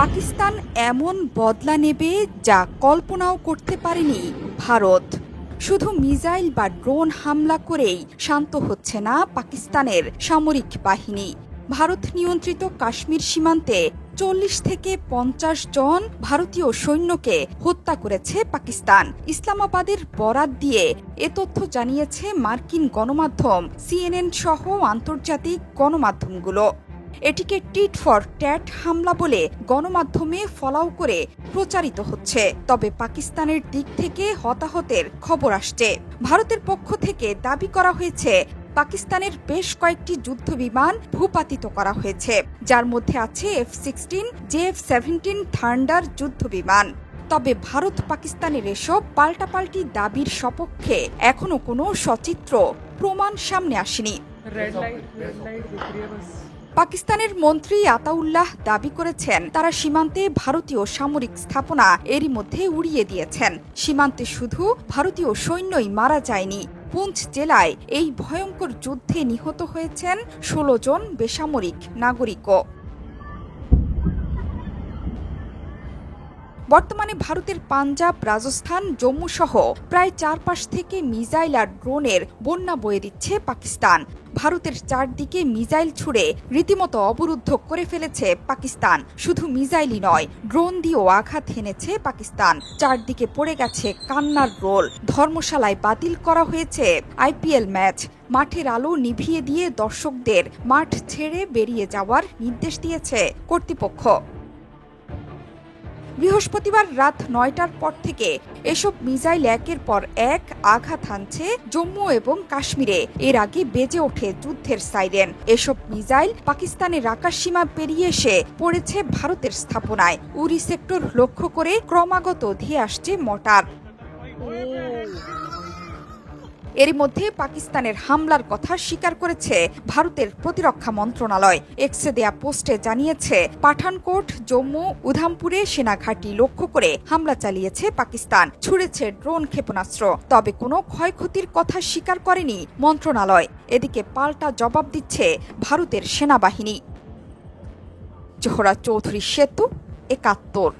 পাকিস্তান এমন বদলা নেবে যা কল্পনাও করতে পারেনি ভারত। শুধু মিসাইল বা ড্রোন হামলা করেই শান্ত হচ্ছে না পাকিস্তানের সামরিক বাহিনী। ভারত নিয়ন্ত্রিত কাশ্মীর সীমান্তে ৪০ থেকে ৫০ জন ভারতীয় সৈন্যকে হত্যা করেছে পাকিস্তান। ইসলামাবাদের বরাত দিয়ে এ তথ্য জানিয়েছে মার্কিন গণমাধ্যম CNN সহ আন্তর্জাতিক গণমাধ্যমগুলো। এটিকে টিট ফর ট্যাট হামলা বলে গণমাধ্যমে ফলাও করে প্রচারিত হচ্ছে। তবে পাকিস্তানের দিক থেকে হতাহতের খবর আসছে। ভারতের পক্ষ থেকে দাবি করা হয়েছে পাকিস্তানের বেশ কয়েকটি যুদ্ধবিমান ভূপাতিত করা হয়েছে, যার মধ্যে আছে F-16, JF-17 থান্ডার যুদ্ধবিমান। তবে ভারত পাকিস্তানের এসব পাল্টাপাল্টি দাবির সপক্ষে এখনো কোনো সচিত্র প্রমাণ সামনে আসেনি। পাকিস্তানের মন্ত্রী আতাউল্লাহ দাবি করেছেন তারা সীমান্তে ভারতীয় সামরিক স্থাপনা এরই মধ্যে উড়িয়ে দিয়েছেন। সীমান্তে শুধু ভারতীয় সৈন্যই মারা যায়নি, পুঞ্চ জেলায় এই ভয়ঙ্কর যুদ্ধে নিহত হয়েছেন ১৬ জন বেসামরিক নাগরিকও। বর্তমানে ভারতের পাঞ্জাব, রাজস্থান, জম্মু সহ প্রায় চারপাশ থেকে মিসাইল আর ড্রোনের বন্যা বয়ে দিচ্ছে পাকিস্তান। ভারতের চারদিকে মিসাইল ছুড়ে রীতিমতো অবরুদ্ধ করে ফেলেছে পাকিস্তান। শুধু মিসাইলই নয়, ড্রোন দিয়েও আঘাত হেনেছে পাকিস্তান। চারদিকে পড়ে গেছে কান্নার রোল। ধর্মশালায় বাতিল করা হয়েছে IPL ম্যাচ। মাঠের আলো নিভিয়ে দিয়ে দর্শকদের মাঠ ছেড়ে বেরিয়ে যাওয়ার নির্দেশ দিয়েছে কর্তৃপক্ষ। বৃহস্পতিবার রাত ৯টার পর থেকে এসব মিসাইল একের পর এক আঘাত হানছে জম্মু এবং কাশ্মীরে। এর আগে বেজে ওঠে যুদ্ধের সাইরেন। এসব মিসাইল পাকিস্তানের আকাশসীমা পেরিয়ে এসে পড়েছে ভারতের স্থাপনায়। উরি সেক্টর লক্ষ্য করে ক্রমাগত ধেয়ে আসছে মর্টার। এরই মধ্যে পাকিস্তানের হামলার কথা স্বীকার করেছে ভারতের প্রতিরক্ষা মন্ত্রণালয়। এক্সে দেয়া পোস্টে জানিয়েছে, পাঠানকোট, জম্মু, উধামপুরে সেনাঘাঁটি লক্ষ্য করে হামলা চালিয়েছে পাকিস্তান, ছুড়েছে ড্রোন ক্ষেপণাস্ত্র। তবে কোনো ক্ষয়ক্ষতির কথা স্বীকার করেনি মন্ত্রণালয়। এদিকে পাল্টা জবাব দিচ্ছে ভারতের সেনাবাহিনী। জোহরা চৌধুরী সেতু, ৭১।